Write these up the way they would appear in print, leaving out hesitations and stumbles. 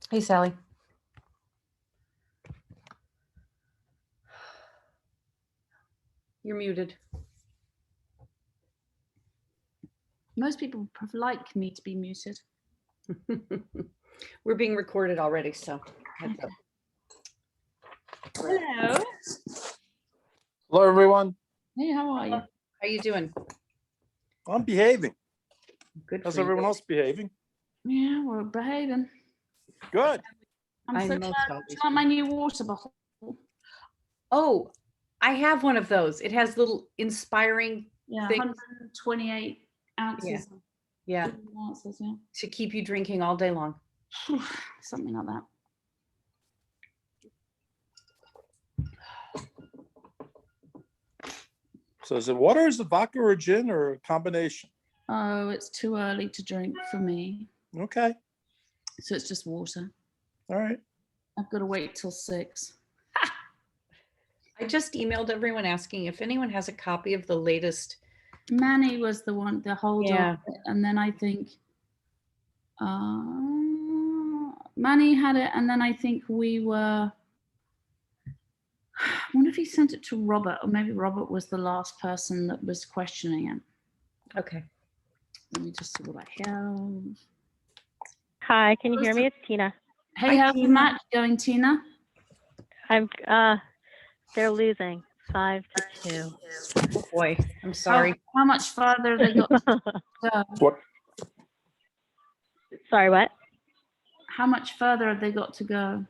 Hey, Sally. You're muted. Most people like me to be muted. We're being recorded already, so heads up. Hello. Hello, everyone. Hey, how are you? How you doing? I'm behaving. Good. How's for everyone you. else behaving? Yeah, we're behaving. Good. I'm I'm so most glad. always Do you want my new water bottle? Oh, I have one of those. It has little inspiring Yeah, things. 128 ounces. Yeah, Ounces, yeah. to keep you drinking all day long. Something like that. So is it water, is it vodka or gin or a combination? Oh, it's too early to drink for me. Okay. So it's just water. All right. I've got to wait till 6. I just emailed everyone asking if anyone has a copy of the latest. Manny was the one, the holder. Yeah. Of it, and then I think Manny had it, and then I think we were. I wonder if he sent it to Robert, or maybe Robert was the last person that was questioning it. Okay. Let me just see what I have. Hi, can you hear me? It's Tina. Hey, Hi, how's the Tina. match going, Tina? I'm they're losing 5-2. Oh boy, I'm sorry. How much further they got to go? What? Sorry, what? How much further have they got to go?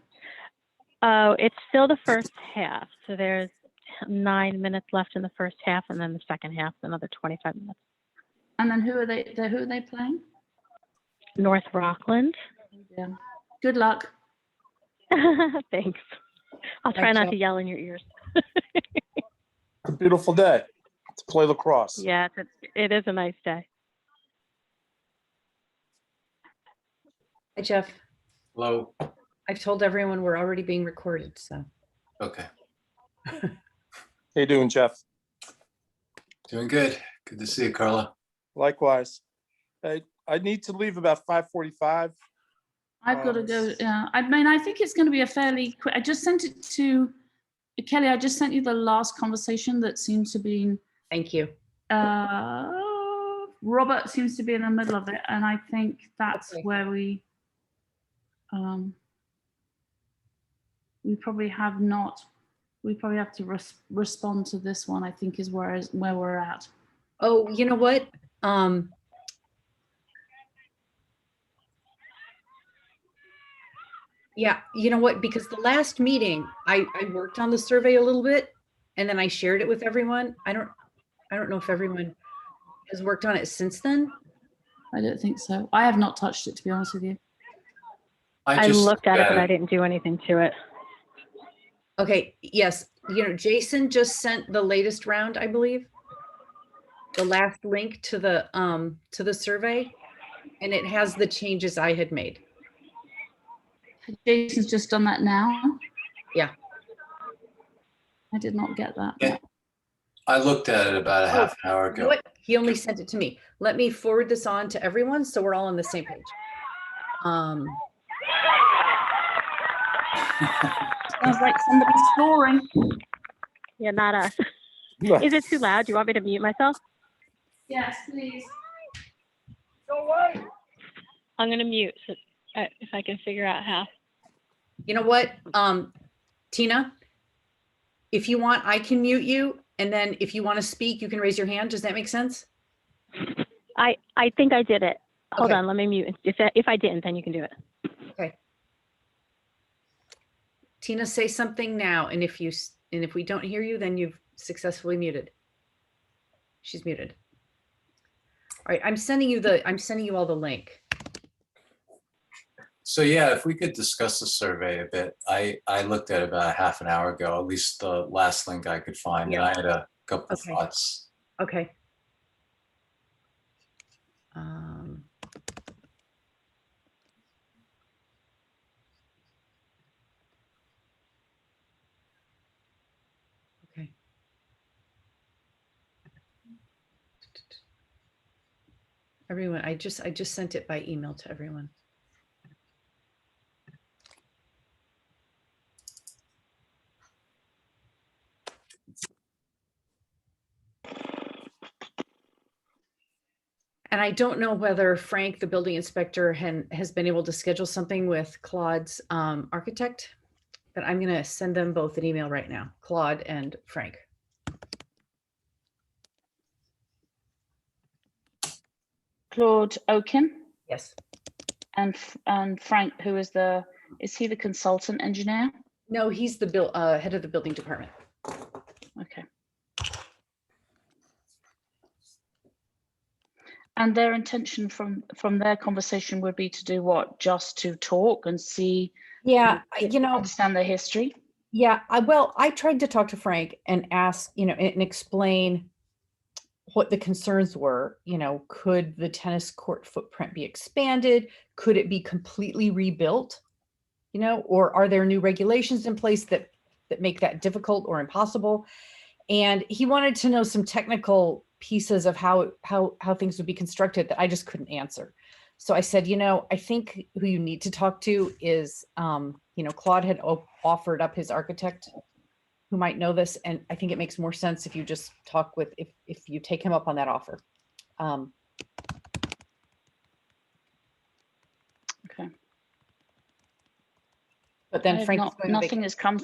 Oh, it's still the first half. So there's 9 minutes left in the first half, and then the second half, another 25 minutes. And then who are they playing? North Rockland. Yeah. Good luck. Thanks. I'll try not to yell in your ears. It's a beautiful day to play lacrosse. Yeah, it is a nice day. Hi, Jeff. Hello. I've told everyone we're already being recorded, so. Okay. How you doing, Jeff? Doing good. Good to see you, Carla. Likewise. Hey, I need to leave about 5:45. I've got to go. I mean, I think it's going to be a fairly quick. I just sent it to Kelly. I just sent you the last conversation that seems to be. Thank you. Robert seems to be in the middle of it, and I think that's Okay. where we probably have not. We probably have to respond to this one. I think is where we're at. Oh, you know what? Yeah, you know what? Because the last meeting, I worked on the survey a little bit, and then I shared it with everyone. I don't know if everyone has worked on it since then. I don't think so. I have not touched it, to be honest with you. I looked at it, but I didn't do anything to it. Okay. Yes. You know, Jason just sent the latest round, I believe. The last link to the survey, and it has the changes I had made. Jason's just done that now. Yeah. I did not get that. Yeah. I looked at it about a half an hour You know ago. what? He only sent it to me. Let me forward this on to everyone so we're all on the same page. Sounds like somebody's snoring. Yeah, not us. Is it too loud? Do you want me to mute myself? Yes, please. I'm gonna mute so, if I can figure out how. You know what, Tina? If you want, I can mute you, and then if you want to speak, you can raise your hand. Does that make sense? I think I did it. Hold Okay. on, let me mute. If I didn't, then you can do it. Okay. Tina, say something now, and if we don't hear you, then you've successfully muted. She's muted. All right, I'm sending you all the link. So yeah, if we could discuss the survey a bit. I looked at it about a half an hour ago, at least the last link I could find, and I had a couple of thoughts. Okay. Okay. Everyone, I just sent it by email to everyone. And I don't know whether Frank, the building inspector, has been able to schedule something with Claude's architect, but I'm going to send them both an email right now, Claude and Frank. Claude Oaken Yes. and Frank, who is he the consultant engineer? No, he's the head of the building department. Okay. And their intention from their conversation would be to do what? Just to talk and see, Yeah, understand their history. Yeah, I tried to talk to Frank and ask, and explain what the concerns were. Could the tennis court footprint be expanded? Could it be completely rebuilt? Or are there new regulations in place that make that difficult or impossible? And he wanted to know some technical pieces of how things would be constructed that I just couldn't answer. So I said, I think who you need to talk to is, Claude had offered up his architect who might know this. And I think it makes more sense if you just talk with, if you take him up on that offer. Okay. But then Frank's going on nothing has come.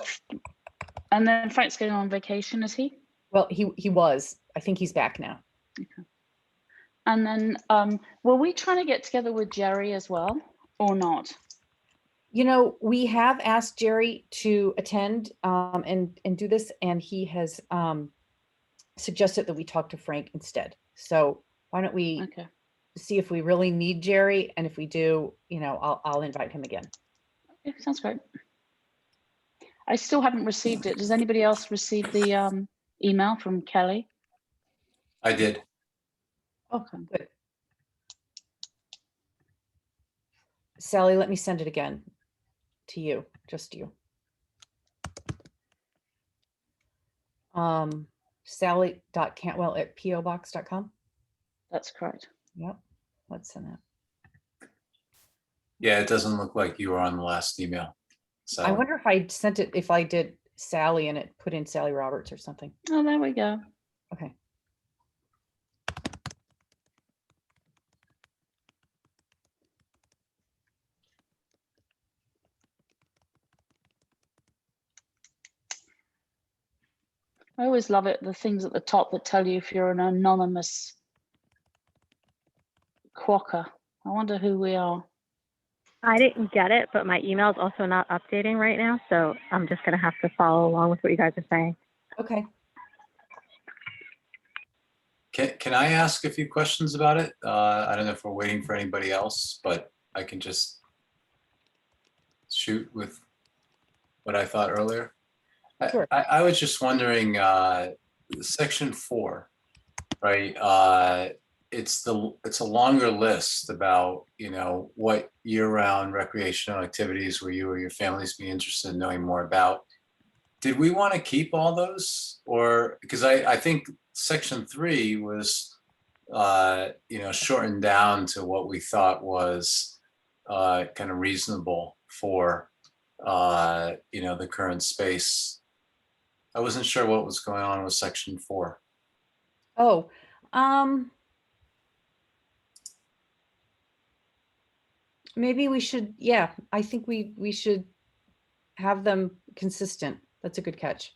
And then Frank's going on vacation, is he? Well, he was. I think he's back now. Okay. And then were we trying to get together with Jerry as well or not? We have asked Jerry to attend and do this, and he has suggested that we talk to Frank instead. So why don't we see if we really need Jerry, and if we do, I'll invite him again. Okay, sounds great. I still haven't received it. Does anybody else receive the email from Kelly? I did. Okay, good. Sally, let me send it again to you, just you. Sally.cantwell@pobox.com. That's correct. Yep, let's send that. Yeah, it doesn't look like you were on the last email. So I wonder if I sent it, if I did Sally and it put in Sally Roberts or something. Oh, there we go. Okay. I always love it, the things at the top that tell you if you're an anonymous quokka. I wonder who we are. I didn't get it, but my email is also not updating right now, so I'm just going to have to follow along with what you guys are saying. Okay. can I ask a few questions about it? I don't know if we're waiting for anybody else, but I can just shoot with what I thought earlier. Sure. I was just wondering, section 4, right? It's a longer list about, what year-round recreational activities where you or your families be interested in knowing more about. Did we want to keep all those, or because I think section 3 was, shortened down to what we thought was kind of reasonable for, the current space. I wasn't sure what was going on with section 4. Oh, maybe we should, yeah, I think we should have them consistent. That's a good catch.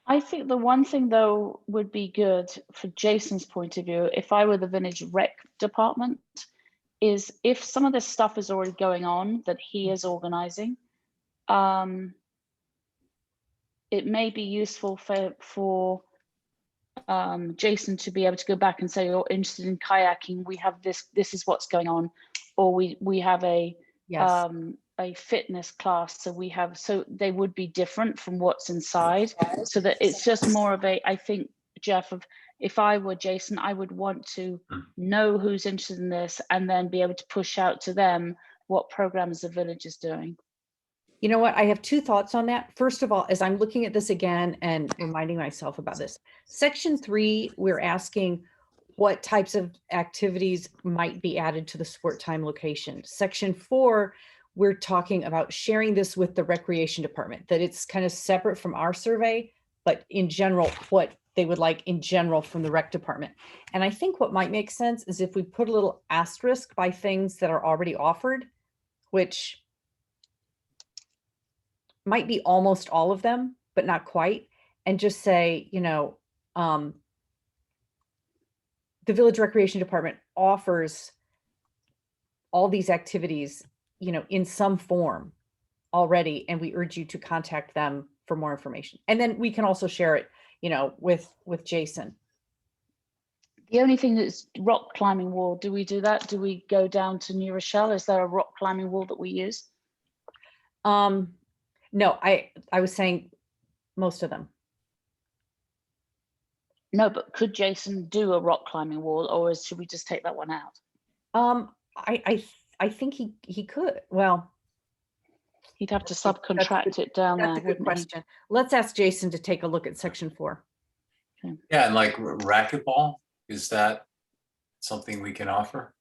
I think the one thing though would be good for Jason's point of view, if I were the Vintage Rec department, is if some of this stuff is already going on that he is organizing, it may be useful for Jason to be able to go back and say, you're interested in kayaking, we have this is what's going on, or we have a Yes. A fitness class, so they would be different from what's inside, so that it's just more of a, I think, Jeff, if I were Jason, I would want to know who's interested in this and then be able to push out to them what programs the village is doing. You know what? I have two thoughts on that. First of all, as I'm looking at this again and reminding myself about this, section 3, we're asking what types of activities might be added to the sport time location. Section 4, we're talking about sharing this with the recreation department, that it's kind of separate from our survey, but in general, what they would like in general from the rec department. And I think what might make sense is if we put a little asterisk by things that are already offered, which might be almost all of them, but not quite, and just say, the village recreation department offers all these activities, in some form already, and we urge you to contact them for more information. And then we can also share it, with Jason. The only thing is rock climbing wall. Do we do that? Do we go down to New Rochelle? Is there a rock climbing wall that we use? No, I was saying most of them. No, but could Jason do a rock climbing wall, or should we just take that one out? I think he could. Well, He'd have to That's a- that's a subcontract good- it down that's there, a good wouldn't he? question. Let's ask Jason to take a look at section 4. Yeah, and like racquetball, is that something we can offer?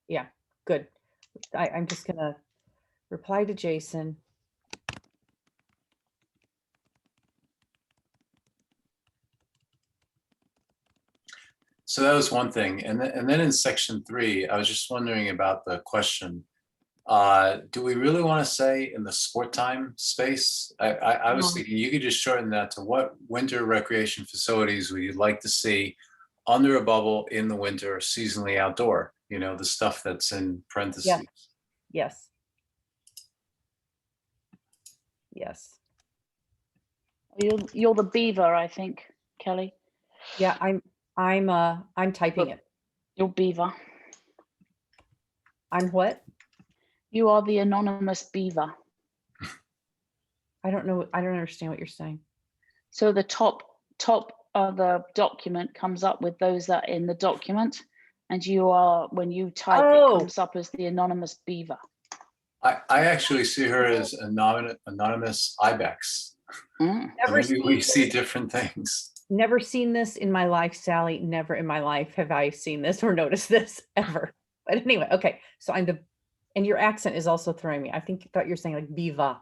Yeah, good. I'm just gonna reply to Jason. So that was one thing. And then in section 3, I was just wondering about the question. Do we really want to say in the sport time space? I was No. thinking you could just shorten that to what winter recreation facilities would you like to see under a bubble in the winter, seasonally outdoor, the stuff that's in parentheses. Yes. Yes. You're the beaver, I think, Kelly. Yeah, I'm typing it. You're beaver. I'm what? You are the anonymous beaver. I don't know. I don't understand what you're saying. So the top of the document comes up with those that are in the document, and you are, when you type, Oh. it comes up as the anonymous beaver. I actually see her as anonymous ibex. Mm. Never Maybe we seen see different things. Never seen this in my life, Sally. Never in my life have I seen this or noticed this ever. But anyway, okay. So and your accent is also throwing me. I thought you're saying like beaver.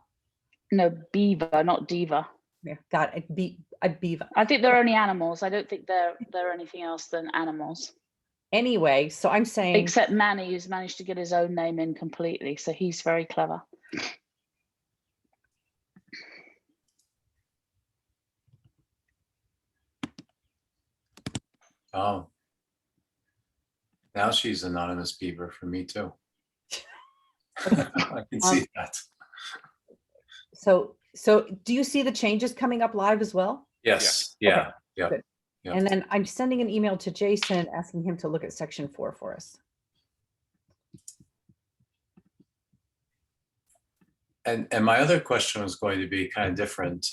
No, beaver, not diva. Yeah, got it. A beaver. I think they're only animals. I don't think they're anything else than animals. Anyway, so I'm saying Except Manny, who's managed to get his own name in completely. So he's very clever. Oh. Now she's anonymous beaver for me too. I can see that. so do you see the changes coming up live as well? Yes, Okay, yeah, yeah. good. Yeah. And then I'm sending an email to Jason asking him to look at section 4 for us. And my other question was going to be kind of different.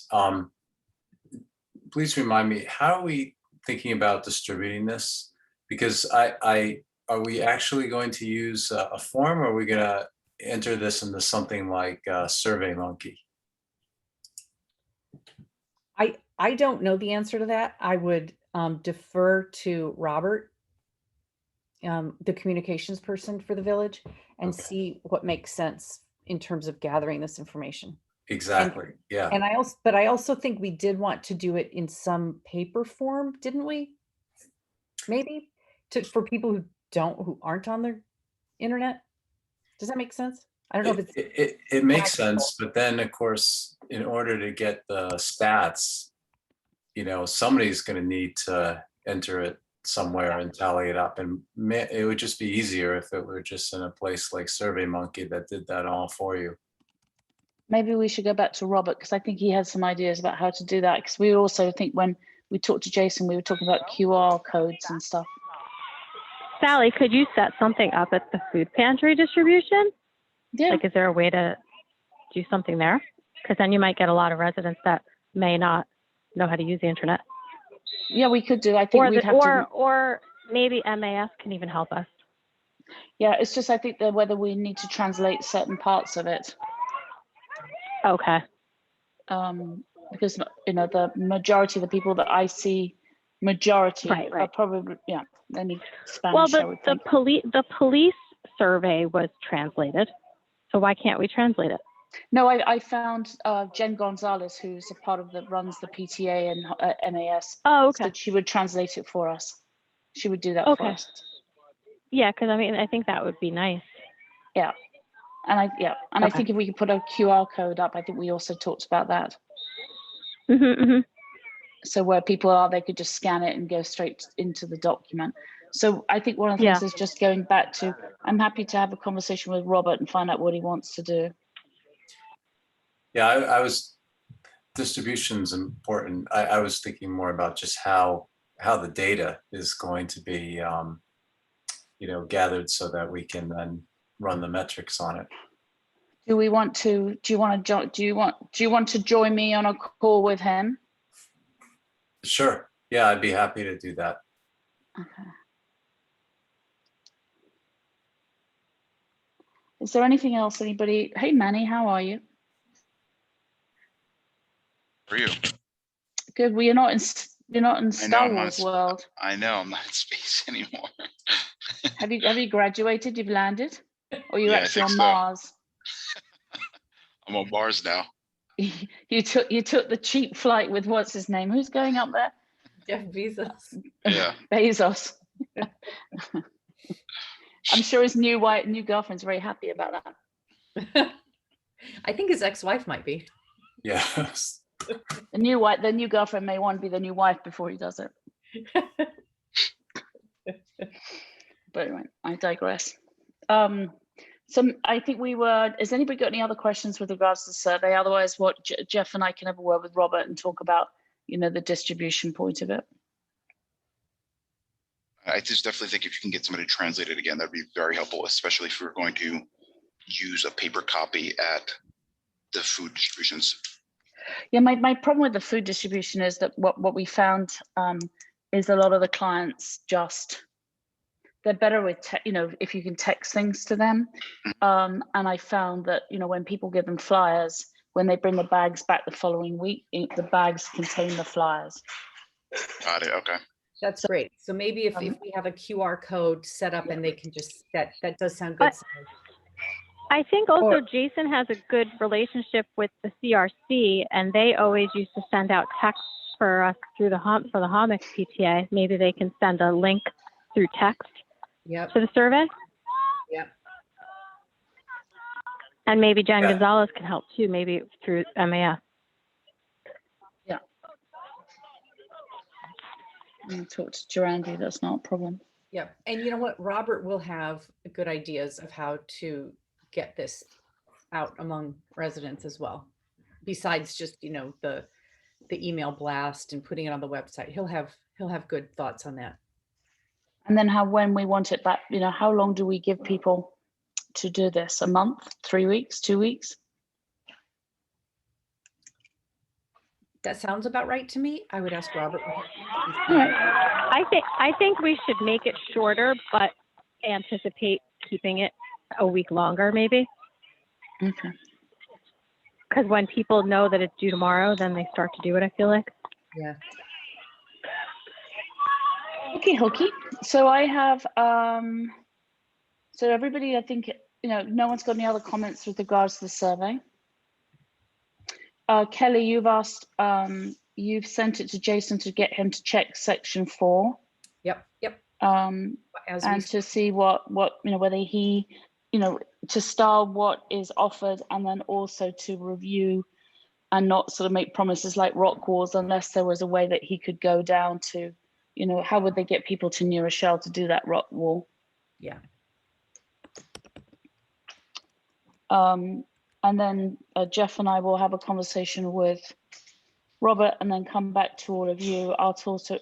Please remind me, how are we thinking about distributing this? Because are we actually going to use a form, or are we gonna enter this into something like SurveyMonkey? I don't know the answer to that. I would defer to Robert, the communications person for the village, and Okay. see what makes sense in terms of gathering this information. Exactly, yeah. And I also think we did want to do it in some paper form, didn't we? Maybe for people who aren't on the internet. Does that make sense? I don't know if it's It makes sense, but then of course, in order to get the stats, somebody's going to need to enter it somewhere and tally it up. And it would just be easier if it were just in a place like SurveyMonkey that did that all for you. Maybe we should go back to Robert, because I think he has some ideas about how to do that. Because we also think when we talked to Jason, we were talking about QR codes and stuff. Sally, could you set something up at the food pantry distribution? Yeah. Like, is there a way to do something there? Because then you might get a lot of residents that may not know how to use the internet. Yeah, we could do. I think we'd have to. Or maybe MAS can even help us. Yeah, it's just I think that whether we need to translate certain parts of it. Okay. Because the majority of the people that I see, Right. are probably they need Spanish. Well, I would the think. police survey was translated. So why can't we translate it? No, I found Jen Gonzalez, who's a part of runs the PTA and MAS. Oh, okay. Said she would translate it for us. She would do that for Okay. us. Yeah, because I mean, I think that would be nice. Yeah, and I Okay. think if we could put a QR code up, I think we also talked about that. Mm-hmm. So where people are, they could just scan it and go straight into the document. So I think one of the things is just going back to, I'm happy to have a conversation with Robert and find out what he wants to do. Yeah, I was, distribution's important. I was thinking more about just how the data is going to be, gathered so that we can then run the metrics on it. Do you want to join me on a call with him? Sure. Yeah, I'd be happy to do that. Okay. Is there anything else anybody? Hey Manny, how are you? For you. Good. Well, you're not in Star I'm Wars world. I know I'm not in space anymore. Have you graduated? You've landed? Or you're Yeah, I actually think on so. Mars? I'm on Mars now. You took the cheap flight with what's his name? Who's going up there? Jeff Bezos. Yeah. Bezos. I'm sure his new girlfriend's very happy about that. I think his ex-wife might be. Yes. The new girlfriend may want to be the new wife before he does it. But anyway, I digress. So I think has anybody got any other questions with regards to the survey? Otherwise, what Jeff and I can have a word with Robert and talk about, the distribution point of it. I just definitely think if you can get somebody to translate it again, that'd be very helpful, especially if we're going to use a paper copy at the food distributions. Yeah, my problem with the food distribution is that what we found is a lot of the clients they're better with, if you can text things to them. And I found that, when people give them flyers, when they bring the bags back the following week, the bags contain the flyers. Got it. Okay. That's great. So maybe if we have a QR code set up and they can just, that does sound good. I think also Jason has a good relationship with the CRC, and they always used to send out texts for us through the Homics PTA. Maybe they can send a link through text to the survey. Yep. And maybe Jen Gonzalez can help too, maybe through MAS. Yeah. I'm going to talk to Durandi, that's not a problem. Yeah. And you know what? Robert will have good ideas of how to get this out among residents as well. Besides just, the email blast and putting it on the website. He'll have good thoughts on that. And then when we want it back, how long do we give people to do this? A month, 3 weeks, 2 weeks? That sounds about right to me. I would ask Robert. All right. I think we should make it shorter, but anticipate keeping it a week longer, maybe. Okay. Because when people know that it's due tomorrow, then they start to do it, I feel like. Yeah. Okay, hokey. So I have, so everybody, I think, no one's got any other comments with regards to the survey. Kelly, you've asked, you've sent it to Jason to get him to check section 4. Yep. And to see what whether he, to style what is offered, and then also to review and not sort of make promises like rock walls unless there was a way that he could go down to, how would they get people to New Rochelle to do that rock wall? Yeah. And then Jeff and I will have a conversation with Robert and then come back to all of you. I'll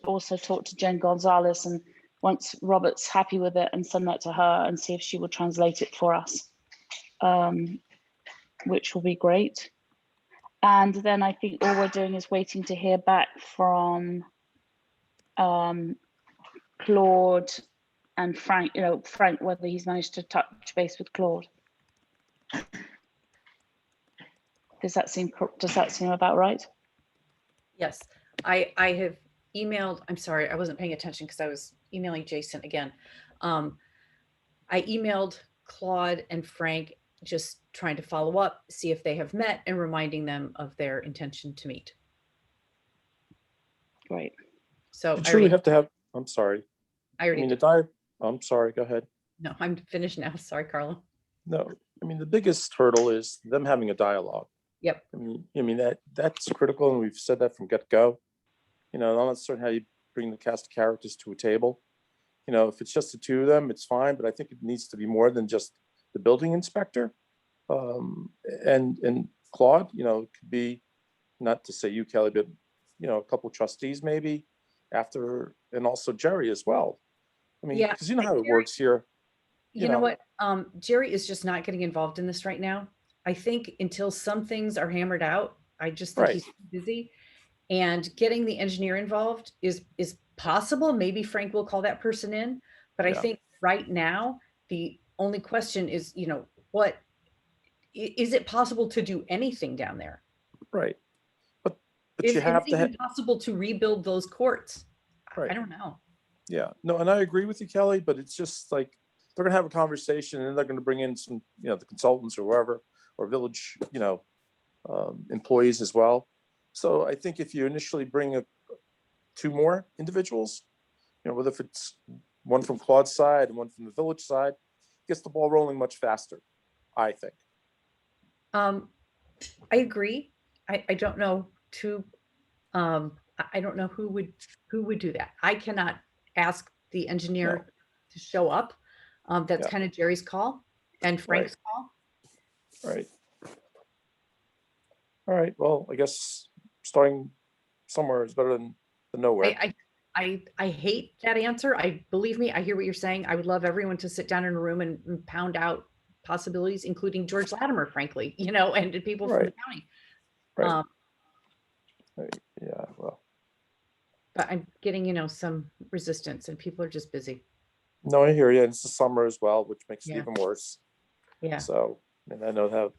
also talk to Jen Gonzalez, and once Robert's happy with it, and send that to her and see if she will translate it for us, which will be great. And then I think all we're doing is waiting to hear back from Claude and Frank, Frank, whether he's managed to touch base with Claude. Does that seem about right? Yes. I have emailed, I'm sorry, I wasn't paying attention because I was emailing Jason again. I emailed Claude and Frank just trying to follow up, see if they have met, and reminding them of their intention to meet. Great. So You I truly already, have to have, I'm sorry. I I already mean, the did. I'm sorry, go ahead. No, I'm finished now. Sorry, Carla. No, I mean, the biggest hurdle is them having a dialogue. Yep. I mean, that's critical, and we've said that from get-go. I'm not certain how you bring the cast of characters to a table. If it's just the two of them, it's fine, but I think it needs to be more than just the building inspector. And Claude, it could be, not to say you, Kelly, but, a couple of trustees maybe after, and also Jerry as well. I mean, Yeah, because you know how it Jerry- works here. You know what? Jerry is just not getting involved in this right now. I think until some things are hammered out, I just think Right. he's busy. And getting the engineer involved is possible. Maybe Frank will call that person in. But I Yeah. think right now, the only question is, what is it possible to do anything down there? Right. But Is you it have to even possible to rebuild those courts? Right. I don't know. Yeah, no, and I agree with you, Kelly, but it's just like, they're gonna have a conversation and they're gonna bring in some, the consultants or whoever, or village, employees as well. So I think if you initially bring two more individuals, whether if it's one from Claude's side and one from the village side, gets the ball rolling much faster, I think. I agree. I don't know I don't know who would do that. I cannot ask the engineer to show up. That's Yeah. kind of Jerry's call and Frank's call. Right. All right, well, I guess starting somewhere is better than nowhere. I hate that answer. Believe me, I hear what you're saying. I would love everyone to sit down in a room and pound out possibilities, including George Latimer, frankly, and people from the county. Right. Yeah, well, But I'm getting, some resistance and people are just busy. no, I hear you. And it's the summer as well, which makes it Yeah. even worse. Yeah. So, and I know how,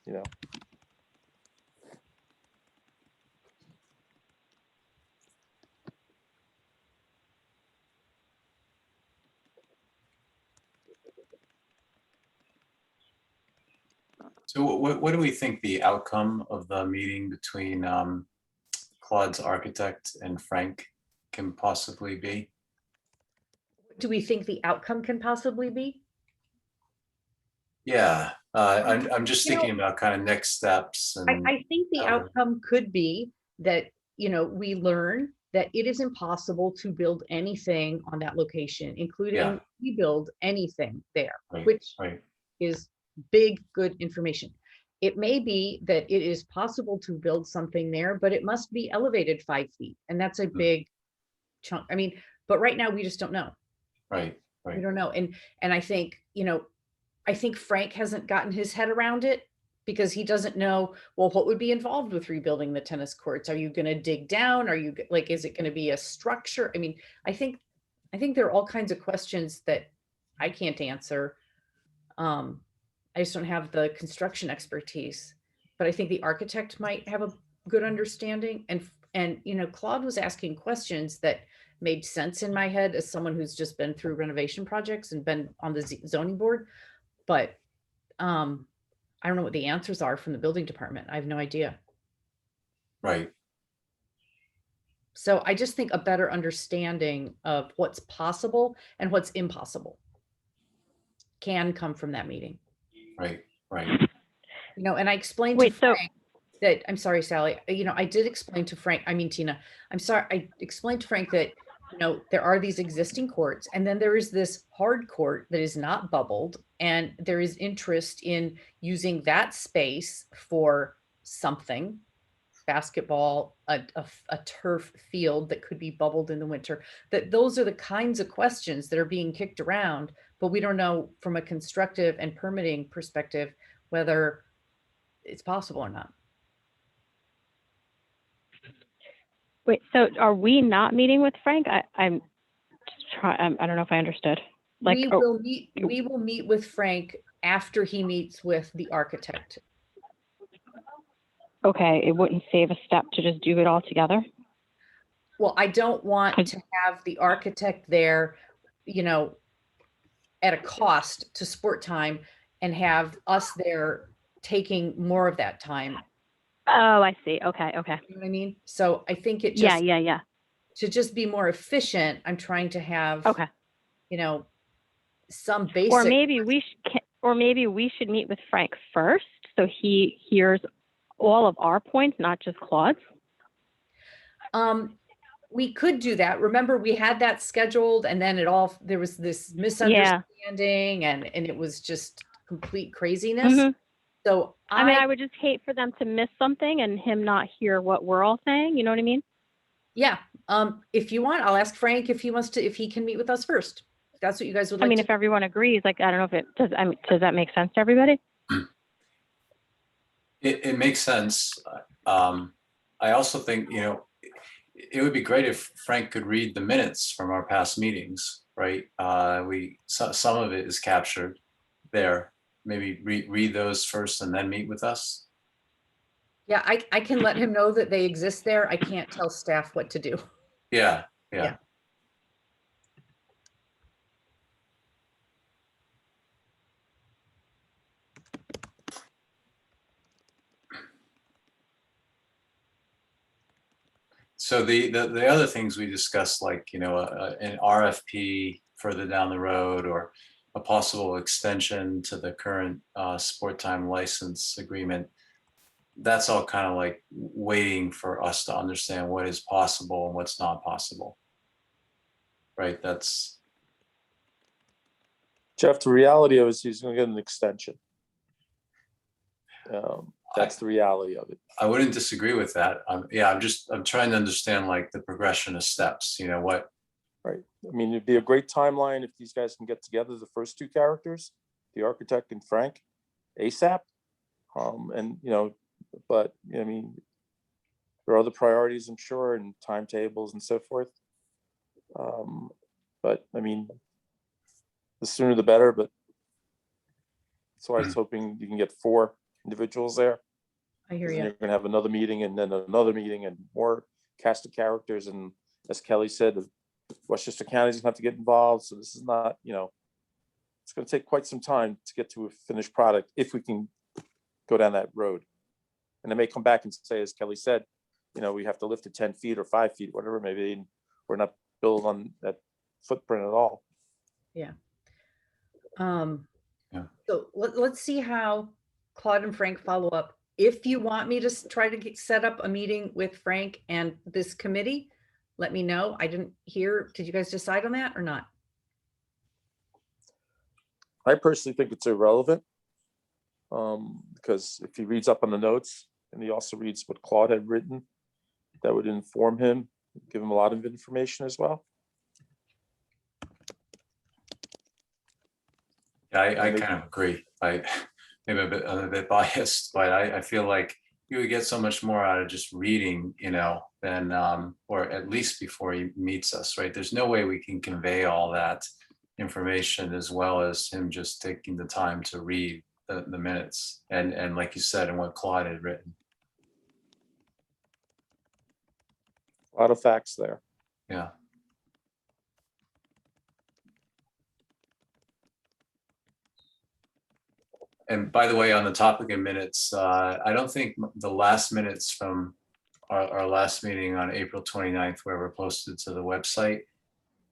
So what do we think the outcome of the meeting between Claude's architect and Frank can possibly be? Do we think the outcome can possibly be? Yeah, I'm just thinking about kind of next steps and I think the outcome could be that, we learn that it is impossible to build anything on that location, including rebuild anything there, which is big, good information. It may be that it is possible to build something there, but it must be elevated 5 feet. And that's a big chunk. I mean, but right now we just don't know. Right. We don't know. And I think, I think Frank hasn't gotten his head around it because he doesn't know, well, what would be involved with rebuilding the tennis courts? Are you going to dig down? Are you like, is it going to be a structure? I mean, I think there are all kinds of questions that I can't answer. I just don't have the construction expertise, but I think the architect might have a good understanding. And Claude was asking questions that made sense in my head as someone who's just been through renovation projects and been on the zoning board. But I don't know what the answers are from the building department. I have no idea. Right. So I just think a better understanding of what's possible and what's impossible can come from that meeting. Right. And I explained to Frank that, I'm sorry, Sally, I did explain to Frank, Tina, I'm sorry. I explained to Frank that, there are these existing courts and then there is this hard court that is not bubbled. And there is interest in using that space for something, basketball, a turf field that could be bubbled in the winter. That those are the kinds of questions that are being kicked around, but we don't know from a constructive and permitting perspective whether it's possible or not. Wait, so are we not meeting with Frank? I'm just trying. I don't know if I understood. We will meet with Frank after he meets with the architect. Okay, it wouldn't save a step to just do it all together. Well, I don't want to have the architect there, at a cost to Sport Time and have us there taking more of that time. Oh, I see. Okay. Okay. You know what I mean? So I think it Yeah. just, Yeah. Yeah. to just be more efficient, I'm trying to have, Okay. you know, some Or basic, maybe we should meet with Frank first, so he hears all of our points, not just Claude's. we could do that. Remember, we had that scheduled and then there was this misunderstanding and it was just complete craziness. Mhm. So I mean, I would just hate for them to miss something and him not hear what we're all saying. You know what I mean? yeah. If you want, I'll ask Frank if he can meet with us first. If that's what you guys would I like mean, to. if everyone agrees, like, I don't know if it does. I mean, does that make sense to everybody? It makes sense. I also think, it would be great if Frank could read the minutes from our past meetings, right? Some of it is captured there. Maybe read those first and then meet with us. Yeah, I can let him know that they exist there. I can't tell staff what to do. Yeah. Yeah. So the other things we discussed, like, an RFP further down the road, or a possible extension to the current sport time license agreement, that's all kind of like waiting for us to understand what is possible and what's not possible. Right? That's, Jeff, the reality of it is he's gonna get an extension. That's the reality of it. I wouldn't disagree with that. I'm trying to understand like the progression of steps, what. Right. I mean, it'd be a great timeline if these guys can get together, the first two characters, the architect and Frank, ASAP. But I mean, there are other priorities, I'm sure, and timetables and so forth. But I mean, the sooner the better, but that's why I was hoping you can get 4 individuals there. I hear Then you. you're gonna have another meeting and then another meeting and more cast of characters. And as Kelly said, Westchester County's gonna have to get involved. So this is not, it's gonna take quite some time to get to a finished product if we can go down that road. And they may come back and say, as Kelly said, we have to lift it 10 feet or 5 feet, whatever it may be. And we're not built on that footprint at all. Yeah. Yeah. So let's see how Claude and Frank follow up. If you want me to try to set up a meeting with Frank and this committee, let me know. I didn't hear, did you guys decide on that or not? I personally think it's irrelevant. Because if he reads up on the notes and he also reads what Claude had written, that would inform him, give him a lot of information as well. Yeah, I kind of agree. Maybe I'm a bit biased, but I feel like you would get so much more out of just reading, than, or at least before he meets us, right? There's no way we can convey all that information as well as him just taking the time to read the minutes and like you said, and what Claude had written. A lot of facts there. Yeah. And by the way, on the topic of minutes, I don't think the last minutes from our last meeting on April 29th were ever posted to the website.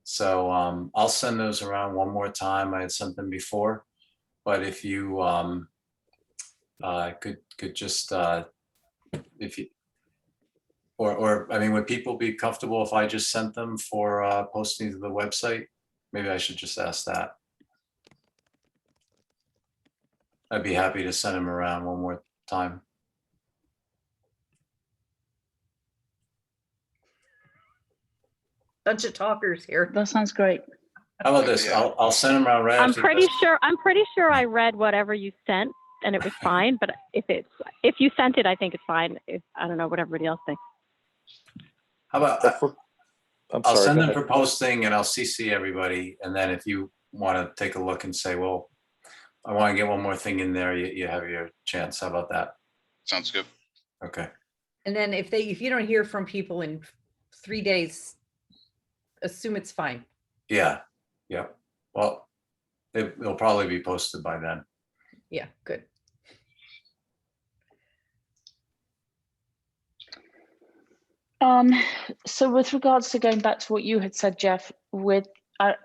So I'll send those around one more time. I had sent them before, but if you could just, if you, or I mean, would people be comfortable if I just sent them for posting to the website? Maybe I should just ask that. I'd be happy to send them around one more time. Bunch of talkers here. That sounds great. How about this? Yeah. I'll send them around right I'm after pretty this. sure I read whatever you sent and it was fine. But if you sent it, I think it's fine. I don't know what everybody else thinks. How about, I'm I'll sorry, send go them ahead. for posting and I'll CC everybody. And then if you want to take a look and say, well, I want to get one more thing in there, you have your chance. How about that? Sounds good. Okay. And then if you don't hear from people in 3 days, assume it's fine. Yeah. Yeah. Well, they'll probably be posted by then. Yeah, good. So with regards to going back to what you had said, Jeff, with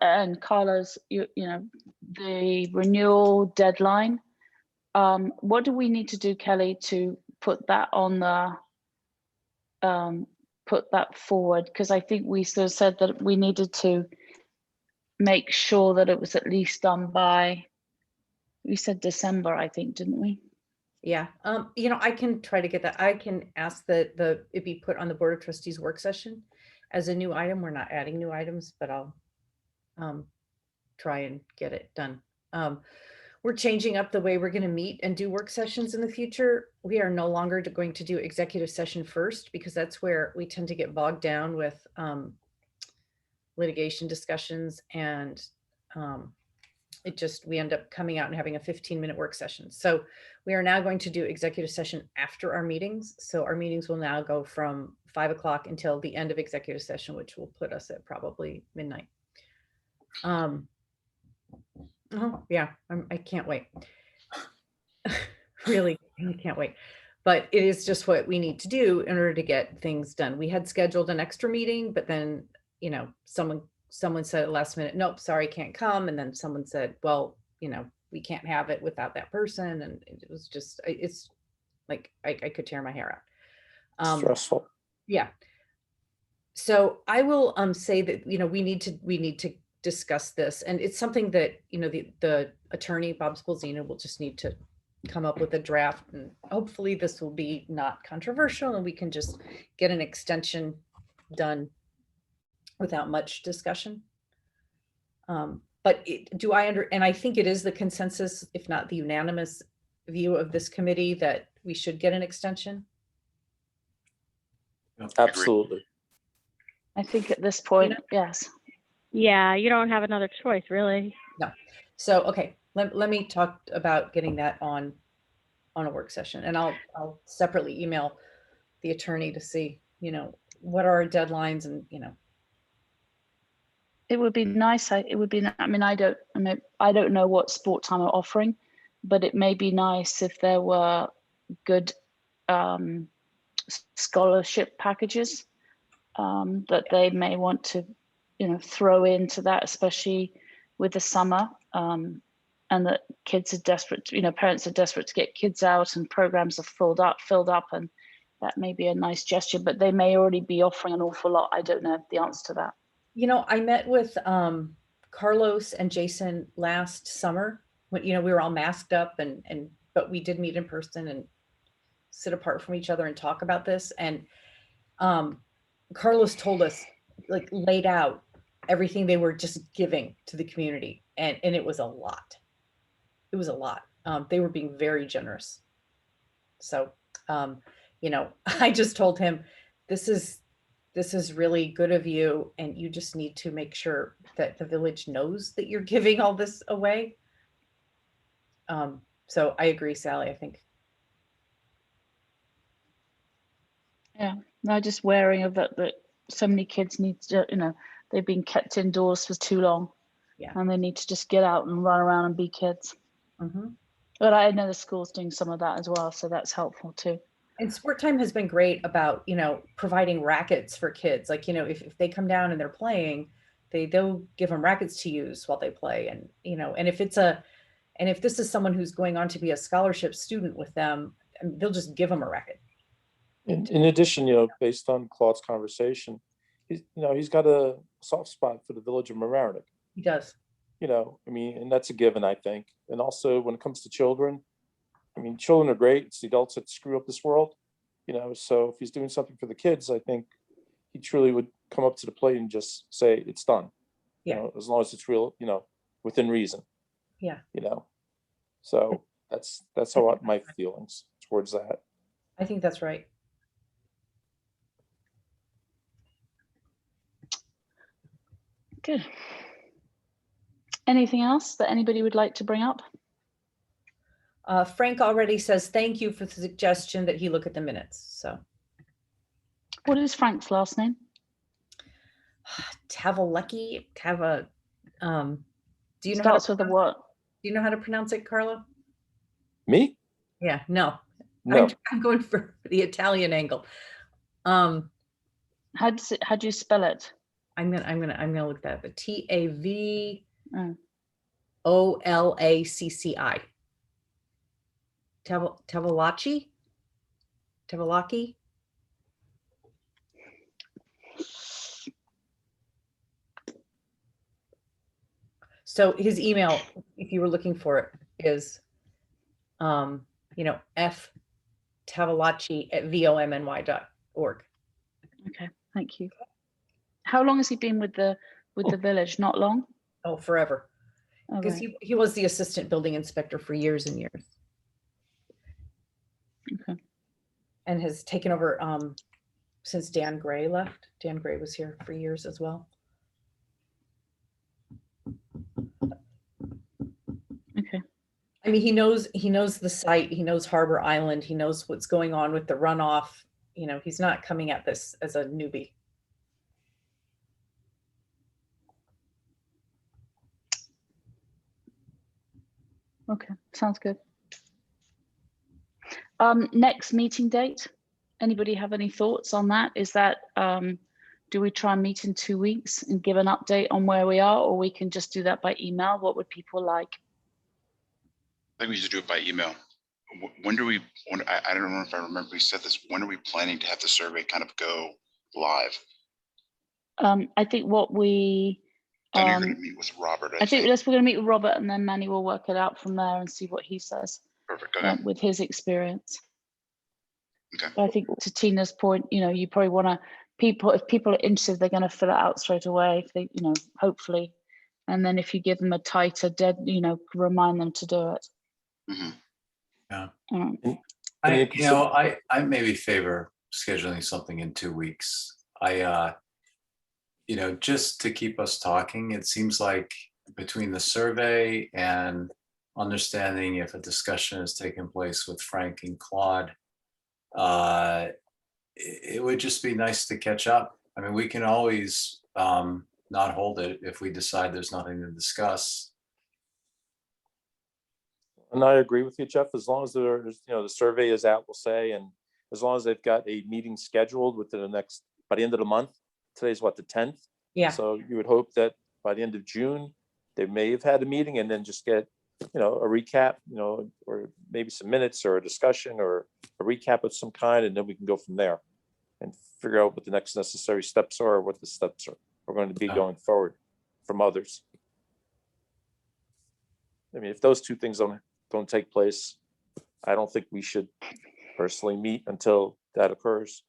and Carlos, you know, the renewal deadline, what do we need to do, Kelly, to put that on the put that forward? Because I think we sort of said that we needed to make sure that it was at least done by, we said December, I think, didn't we? Yeah, you know, I can try to get that. I can ask that it be put on the Board of Trustees work session as a new item. We're not adding new items, but I'll try and get it done. We're changing up the way we're going to meet and do work sessions in the future. We are no longer going to do executive session first, because that's where we tend to get bogged down with litigation discussions, and we end up coming out and having a 15-minute work session. So we are now going to do executive session after our meetings. So our meetings will now go from 5 o'clock until the end of executive session, which will put us at probably midnight. Oh yeah, I can't wait. Really, I can't wait. But it is just what we need to do in order to get things done. We had scheduled an extra meeting, but then, you know, someone said at last minute, nope, sorry, can't come. And then someone said, well, you know, we can't have it without that person. And it was just, it's like, I could tear my hair out. Stressful. Yeah. So I will say that, you know, we need to discuss this, and it's something that, you know, the attorney, Bob Spolzino, will just need to come up with a draft, and hopefully this will be not controversial and we can just get an extension done without much discussion. But and I think it is the consensus, if not the unanimous view of this committee, that we should get an extension. Absolutely. I think at this point, yes. Yeah, you don't have another choice, really. No. So, okay, let me talk about getting that on a work session, and I'll separately email the attorney to see, you know, what are our deadlines, and, you know. It would be nice. I mean, I don't know what Sport Time are offering, but it may be nice if there were good scholarship packages that they may want to, you know, throw into that, especially with the summer, and that kids are desperate, you know, parents are desperate to get kids out, and programs are filled up, and that may be a nice gesture, but they may already be offering an awful lot. I don't know the answer to that. You know, I met with Carlos and Jason last summer when, you know, we were all masked up, but we did meet in person and sit apart from each other and talk about this. And Carlos told us, like, laid out everything they were just giving to the community. And it was a lot. It was a lot. They were being very generous. So, you know, I just told him, this is really good of you, and you just need to make sure that the village knows that you're giving all this away. So I agree, Sally, I think. Yeah, no, just wearing of that so many kids need to, you know, they've been kept indoors for too long. Yeah. And they need to just get out and run around and be kids. Mm-hmm. But I know the school's doing some of that as well, so that's helpful too. And Sport Time has been great about, you know, providing rackets for kids. Like, you know, if they come down and they're playing, they'll give them rackets to use while they play. And, you know, and if this is someone who's going on to be a scholarship student with them, they'll just give them a racket. In addition, you know, based on Claude's conversation, he's got a soft spot for the village of Mamaroneck. He does. You know, I mean, and that's a given, I think. And also when it comes to children, I mean, children are great. It's the adults that screw up this world, you know. So if he's doing something for the kids, I think he truly would come up to the plate and just say it's done. Yeah. You know, as long as it's real, you know, within reason. Yeah. You know, so that's how my feelings towards that. I think that's right. Good. Anything else that anybody would like to bring up? Frank already says thank you for the suggestion that he look at the minutes. So, what is Frank's last name? Tavalecki. Do you know Starts with a what? Do you know how to pronounce it, Carlo? Me? Yeah, no. No. I'm going for the Italian angle. How do you spell it? I'm gonna look that up. TAVOLACCI. Tavolacci? Tavolacci? So his email, if you were looking for it, is F Tavolacci at vomny.org. Okay, thank you. How long has he been with the village? Not long? Oh, forever. Oh, Because right. he was the assistant building inspector for years and years. Okay. And has taken over since Dan Gray left. Dan Gray was here for years as well. Okay. I mean, he knows the site, he knows Harbor Island, he knows what's going on with the runoff. He's not coming at this as a newbie. Okay, sounds good. Next meeting date. Anybody have any thoughts on that? Is that do we try and meet in 2 weeks and give an update on where we are, or we can just do that by email? What would people like? I think we should do it by email. When do we, I don't know if I remember we said this, when are we planning to have the survey kind of go live? I think what we, I know you're going to meet with Robert. I think we're going to meet with Robert, and then Manny will work it out from there and see what he says. Perfect. Okay. With his experience. Okay. But I think to Tina's point, you probably want to, if people are interested, they're going to fill it out straight away. If they, hopefully, and then if you give them a tighter remind them to do it. Mm-hmm. Yeah. Any- I maybe favor scheduling something in 2 weeks. Just to keep us talking, it seems like between the survey and understanding if a discussion has taken place with Frank and Claude, it would just be nice to catch up. I mean, we can always not hold it if we decide there's nothing to discuss. And I agree with you, Jeff, as long as there's, the survey is out, we'll say, and as long as they've got a meeting scheduled by the end of the month. Today's what, the 10th? Yeah. So you would hope that by the end of June, they may have had a meeting and then just get, a recap, or maybe some minutes or a discussion or a recap of some kind, and then we can go from there and figure out what the next necessary steps are, or what the steps are going to be going forward from others. I mean, if those two things don't take place, I don't think we should personally meet until that occurs.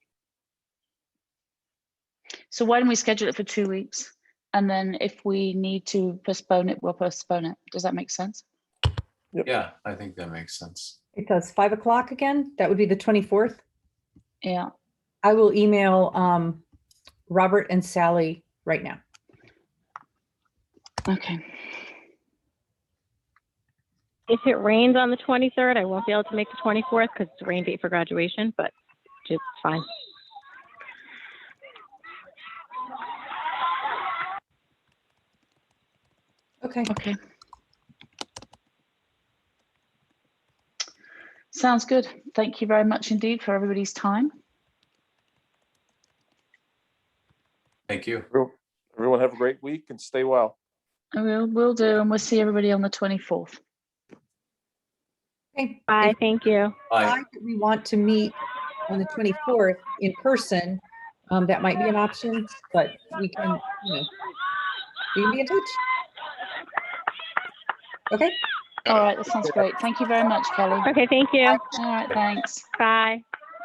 So why don't we schedule it for 2 weeks? And then if we need to postpone it, we'll postpone it. Does that make sense? Yep. Yeah, I think that makes sense. It does. 5 o'clock again? That would be the 24th. Yeah. I will email Robert and Sally right now. Okay. If it rains on the 23rd, I won't be able to make the 24th because it's a rain date for graduation, but it's fine. Okay. Okay. Sounds good. Thank you very much indeed for everybody's time. Thank you. Everyone have a great week and stay well. We'll do, and we'll see everybody on the 24th. Okay. Bye. If Thank you. Bye. we want to meet on the 24th in person, that might be an option, but we can, we can be in touch. Okay. All right, that sounds great. Thank you very much, Kelly. Okay. Thank you. All right, thanks. Bye.